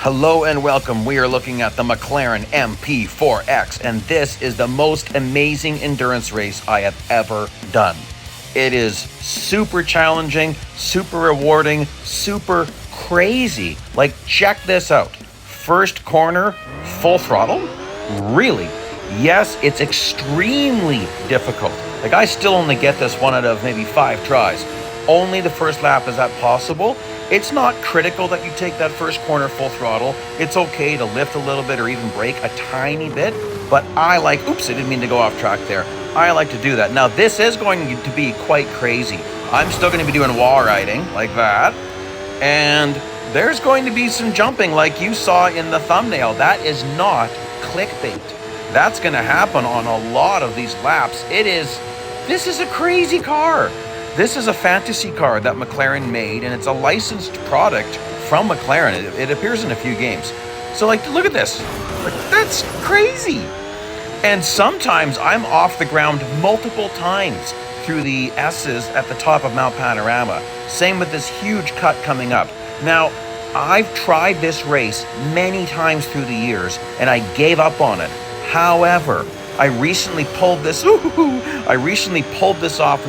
Hello and welcome. We are looking at the McLaren MP4-X, and this is the most amazing endurance race I have ever done. It is super challenging, super rewarding, super crazy. Like, check this out. First corner, full throttle? Really? Yes, it's extremely difficult. Like, I still only get this one out of maybe 5 tries. Only the first lap is that possible. It's not critical that you take that first corner full throttle. It's okay to lift a little bit or even brake a tiny bit, but I like, oops, I didn't mean to go off track there. I like to do that. Now, this is going to be quite crazy. I'm still going to be doing wall riding like that, and there's going to be some jumping like you saw in the thumbnail. That is not clickbait. That's going to happen on a lot of these laps. This is a crazy car. This is a fantasy car that McLaren made, and it's a licensed product from McLaren. It appears in a few games. So, like, look at this. Like, that's crazy. And sometimes I'm off the ground multiple times through the S's at the top of Mount Panorama. Same with this huge cut coming up. Now, I've tried this race many times through the years, and I gave up on it. However, I recently pulled this off in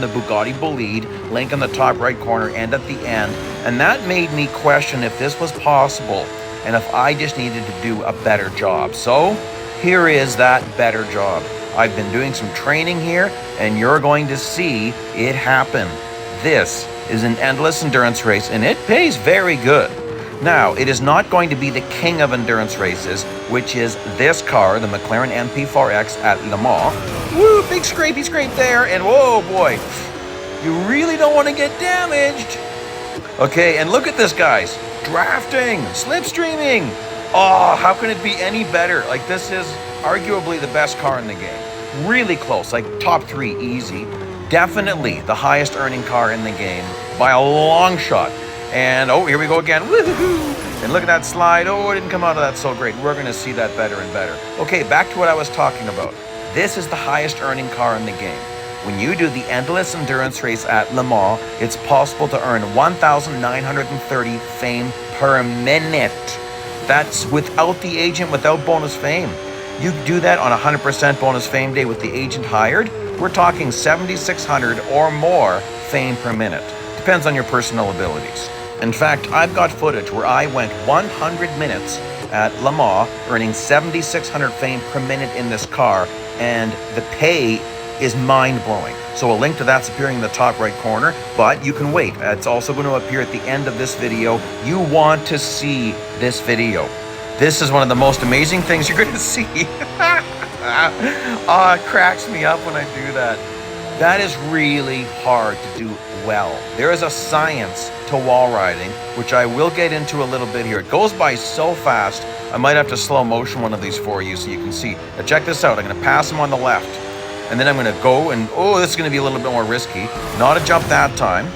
the Bugatti Bolide, link in the top right corner and at the end, and that made me question if this was possible and if I just needed to do a better job. So here is that better job. I've been doing some training here, and you're going to see it happen. This is an endless endurance race, and it pays very good. Now, it is not going to be the king of endurance races, which is this car, the McLaren MP4-X at Le Mans. Woo, big scrapey scrape there, and whoa, boy, you really don't want to get damaged. Okay, and look at this, guys. Drafting, slipstreaming. Oh, how can it be any better? Like, this is arguably the best car in the game. Really close, like top 3 easy. Definitely the highest earning car in the game by a long shot. And oh, here we go again. Woohoo! And look at that slide. Oh, it didn't come out of that so great. We're going to see that better and better. Okay, back to what I was talking about. This is the highest earning car in the game. When you do the endless endurance race at Le Mans, it's possible to earn 1,930 fame per minute. That's without the agent, without bonus fame. You do that on 100% bonus fame day with the agent hired. We're talking 7,600 or more fame per minute. Depends on your personal abilities. In fact, I've got footage where I went 100 minutes at Le Mans, earning 7,600 fame per minute in this car, and the pay is mind-blowing. So a link to that's appearing in the top right corner, but you can wait. It's also going to appear at the end of this video. You want to see this video. This is one of the most amazing things you're going to see. It cracks me up when I do that. That is really hard to do well. There is a science to wall riding, which I will get into a little bit here. It goes by so fast, I might have to slow motion one of these for you so you can see. Now check this out. I'm going to pass him on the left, and then I'm going to go and, oh, this is going to be a little bit more risky. Not a jump that time.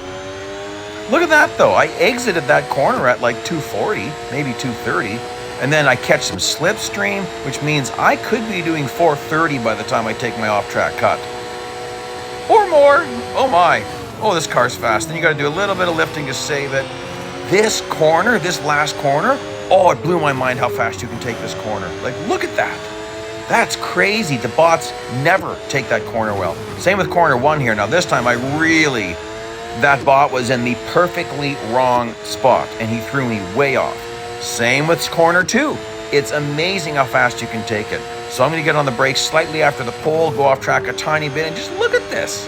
Look at that, though. I exited that corner at like 240, maybe 230, and then I catch some slipstream, which means I could be doing 430 by the time I take my off-track cut. Or more. Oh my. Oh, this car's fast. Then you got to do a little bit of lifting to save it. This corner, this last corner, oh, it blew my mind how fast you can take this corner. Like, look at that. That's crazy. The bots never take that corner well. Same with corner 1 here. Now, this time that bot was in the perfectly wrong spot, and he threw me way off. Same with corner 2. It's amazing how fast you can take it. So I'm going to get on the brakes slightly after the pole, go off track a tiny bit, and just look at this.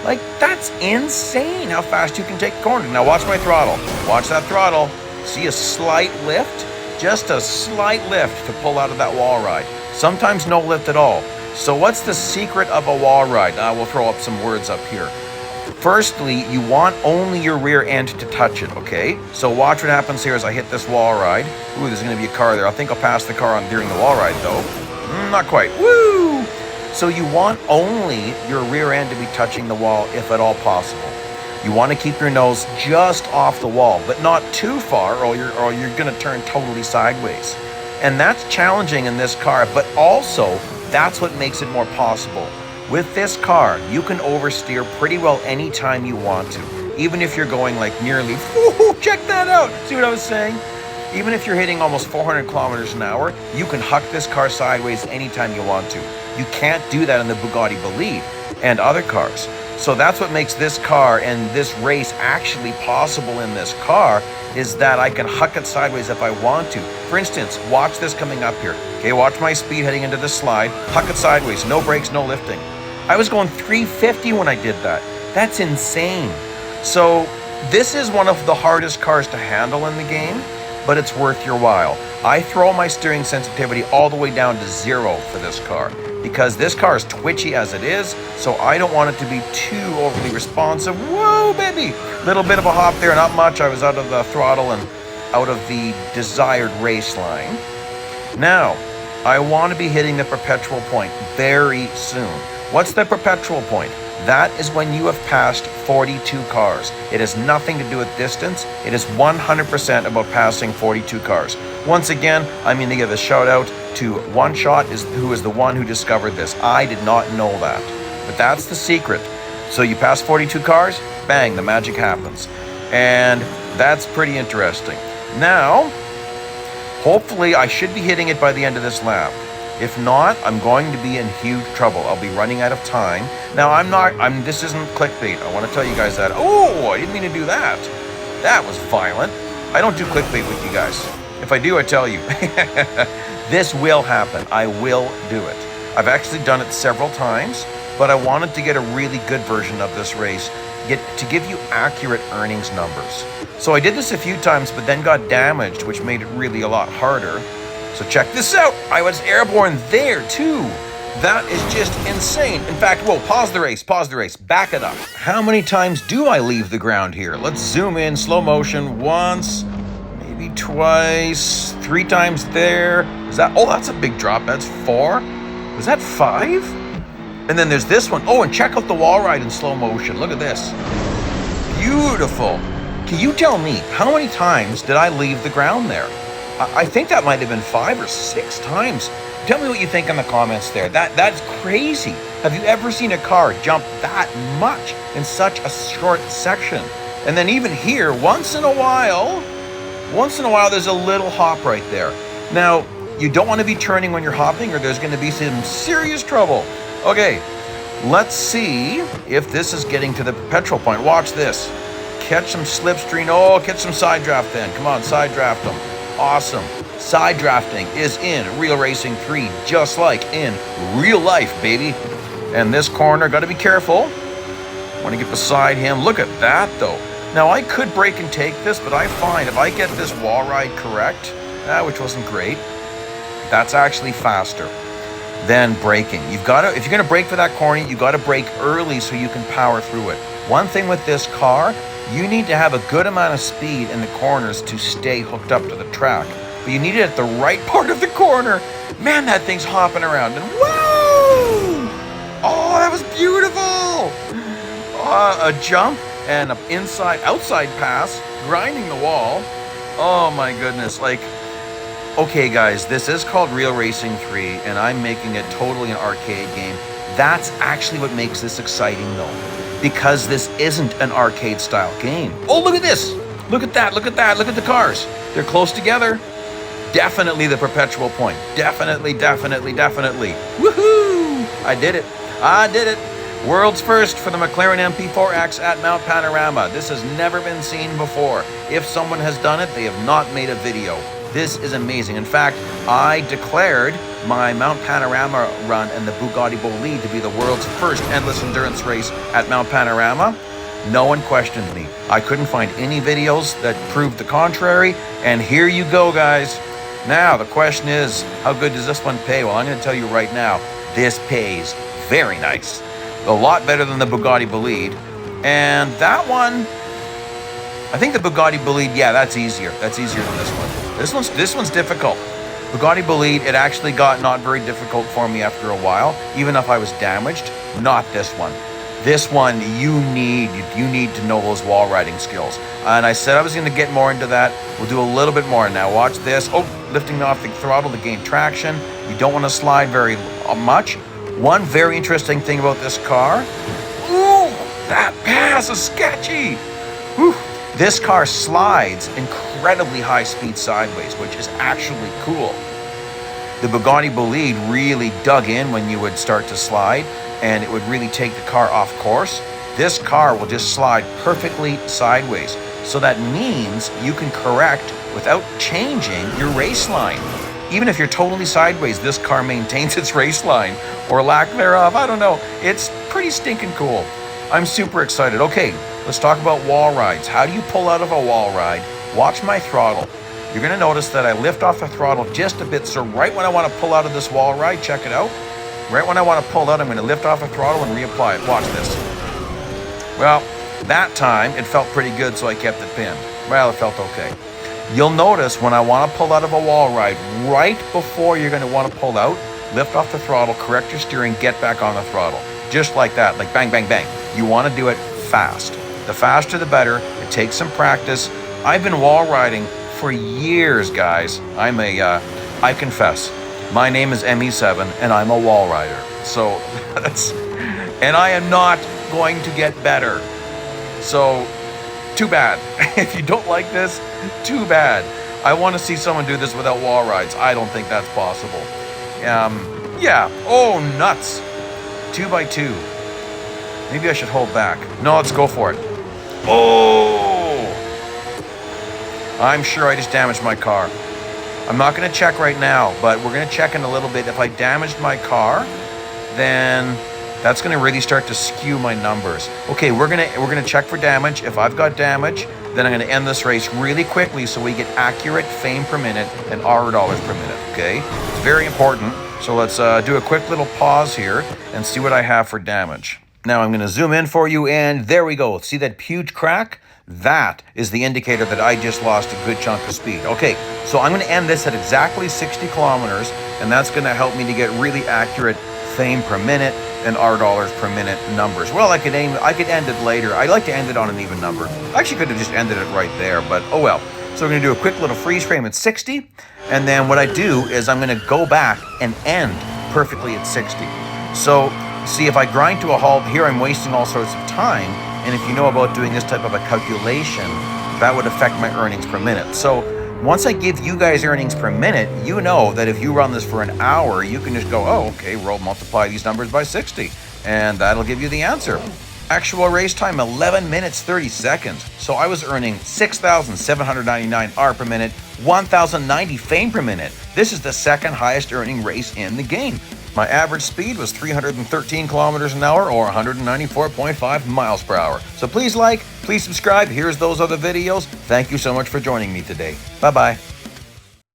Like, that's insane how fast you can take a corner. Now watch my throttle. Watch that throttle. See a slight lift? Just a slight lift to pull out of that wall ride. Sometimes no lift at all. So what's the secret of a wall ride? We'll throw up some words up here. Firstly, you want only your rear end to touch it, okay? So watch what happens here as I hit this wall ride. Ooh, there's going to be a car there. I think I'll pass the car on during the wall ride, though. Not quite. Woo! So you want only your rear end to be touching the wall if at all possible. You want to keep your nose just off the wall, but not too far or you're going to turn totally sideways. And that's challenging in this car, but also that's what makes it more possible. With this car, you can oversteer pretty well anytime you want to, even if you're going like nearly, check that out. See what I was saying? Even if you're hitting almost 400 kilometers an hour, you can huck this car sideways anytime you want to. You can't do that in the Bugatti Bolide and other cars. So that's what makes this car and this race actually possible in this car, is that I can huck it sideways if I want to. For instance, watch this coming up here. Okay, watch my speed heading into this slide. Huck it sideways, no brakes, no lifting. I was going 350 when I did that. That's insane. So this is one of the hardest cars to handle in the game, but it's worth your while. I throw my steering sensitivity all the way down to 0 for this car, because this car is twitchy as it is, so I don't want it to be too overly responsive. Whoa, baby! Little bit of a hop there, not much. I was out of the throttle and out of the desired race line. Now, I want to be hitting the perpetual point very soon. What's the perpetual point? That is when you have passed 42 cars. It has nothing to do with distance. It is 100% about passing 42 cars. Once again, I'm going to give a shout out to One Shot, who is the one who discovered this. I did not know that, but that's the secret. So you pass 42 cars, bang, the magic happens. And that's pretty interesting. Now, hopefully I should be hitting it by the end of this lap. If not, I'm going to be in huge trouble. I'll be running out of time. Now, this isn't clickbait. I want to tell you guys that. Oh, I didn't mean to do that. That was violent. I don't do clickbait with you guys. If I do, I tell you. This will happen. I will do it. I've actually done it several times, but I wanted to get a really good version of this race, to give you accurate earnings numbers. So I did this a few times, but then got damaged, which made it really a lot harder. So check this out. I was airborne there too. That is just insane. In fact, whoa, pause the race, back it up. How many times do I leave the ground here? Let's zoom in, slow motion, once, maybe twice, 3 times there. Is that, oh, that's a big drop, that's 4. Was that 5? And then there's this one. Oh, and check out the wall ride in slow motion. Look at this. Beautiful. Can you tell me, how many times did I leave the ground there? I think that might have been 5 or 6 times. Tell me what you think in the comments there. That's crazy. Have you ever seen a car jump that much in such a short section? And then even here, once in a while, there's a little hop right there. Now, you don't want to be turning when you're hopping, or there's going to be some serious trouble. Okay, let's see if this is getting to the perpetual point. Watch this. Catch some slipstream. Oh, catch some side draft then. Come on, side draft them. Awesome. Side drafting is in Real Racing 3, just like in real life, baby. And this corner, got to be careful. Want to get beside him. Look at that, though. Now, I could brake and take this, but I find if I get this wall ride correct, which wasn't great, that's actually faster than braking. You've got to, if you're going to brake for that corner, you got to brake early so you can power through it. One thing with this car, you need to have a good amount of speed in the corners to stay hooked up to the track. But you need it at the right part of the corner. Man, that thing's hopping around. And whoa! Oh, that was beautiful! A jump and an outside pass, grinding the wall. Oh my goodness. Like, okay guys, this is called Real Racing 3, and I'm making it totally an arcade game. That's actually what makes this exciting though, because this isn't an arcade style game. Oh, look at this. Look at that, look at that, look at the cars. They're close together. Definitely the perpetual point. Definitely, definitely, definitely. Woohoo! I did it. World's first for the McLaren MP4-X at Mount Panorama. This has never been seen before. If someone has done it, they have not made a video. This is amazing. In fact, I declared my Mount Panorama run and the Bugatti Bolide to be the world's first endless endurance race at Mount Panorama. No one questioned me. I couldn't find any videos that proved the contrary, and here you go, guys. Now, the question is, how good does this one pay? Well, I'm going to tell you right now, this pays very nice. A lot better than the Bugatti Bolide. And that one, I think the Bugatti Bolide, yeah, that's easier. That's easier than this one. This one's difficult. Bugatti Bolide, it actually got not very difficult for me after a while, even if I was damaged. Not this one. This one, you need to know those wall riding skills. And I said I was going to get more into that. We'll do a little bit more. Now watch this. Oh, lifting off the throttle to gain traction. You don't want to slide very much. One very interesting thing about this car. Ooh, that pass is sketchy. Whew. This car slides incredibly high speed sideways, which is actually cool. The Bugatti Bolide really dug in when you would start to slide, and it would really take the car off course. This car will just slide perfectly sideways. So that means you can correct without changing your race line. Even if you're totally sideways, this car maintains its race line, or lack thereof, I don't know. It's pretty stinking cool. I'm super excited. Okay, let's talk about wall rides. How do you pull out of a wall ride? Watch my throttle. You're gonna notice that I lift off the throttle just a bit, so right when I wanna pull out of this wall ride, check it out. Right when I wanna pull out, I'm gonna lift off the throttle and reapply it. Watch this. Well, that time it felt pretty good, so I kept it pinned. Well, it felt okay. You'll notice when I wanna pull out of a wall ride, right before you're gonna wanna pull out, lift off the throttle, correct your steering, get back on the throttle. Just like that, like bang, bang, bang. You wanna do it fast. The faster the better. It takes some practice. I've been wall riding for years, guys. I confess, my name is ME7 and I'm a wall rider. So and I am not going to get better. So too bad. If you don't like this, too bad. I want to see someone do this without wall rides. I don't think that's possible. Yeah. Oh, nuts. 2x2. Maybe I should hold back. No, let's go for it. Oh! I'm sure I just damaged my car. I'm not going to check right now, but we're going to check in a little bit. If I damaged my car, then that's going to really start to skew my numbers. Okay, we're going to check for damage. If I've got damage, then I'm going to end this race really quickly so we get accurate fame per minute and $R per minute, okay? It's very important. So let's do a quick little pause here and see what I have for damage. Now I'm going to zoom in for you, and there we go. See that huge crack? That is the indicator that I just lost a good chunk of speed. Okay, so I'm going to end this at exactly 60 kilometers, and that's going to help me to get really accurate fame per minute and $R per minute numbers. Well, I could end it later. I like to end it on an even number. I actually could have just ended it right there, but oh well. So we're going to do a quick little freeze frame at 60, and then what I do is I'm going to go back and end perfectly at 60. So see, if I grind to a halt here, I'm wasting all sorts of time. And if you know about doing this type of a calculation, that would affect my earnings per minute. So once I give you guys earnings per minute, you know that if you run this for an hour, you can just go, oh, okay, multiply these numbers by 60, and that'll give you the answer. Actual race time, 11 minutes, 30 seconds. So I was earning 6,799 R per minute, 1,090 fame per minute. This is the second highest earning race in the game. My average speed was 313 kilometers an hour, or 194.5 miles per hour. So please like, please subscribe. Here's those other videos. Thank you so much for joining me today. Bye-bye.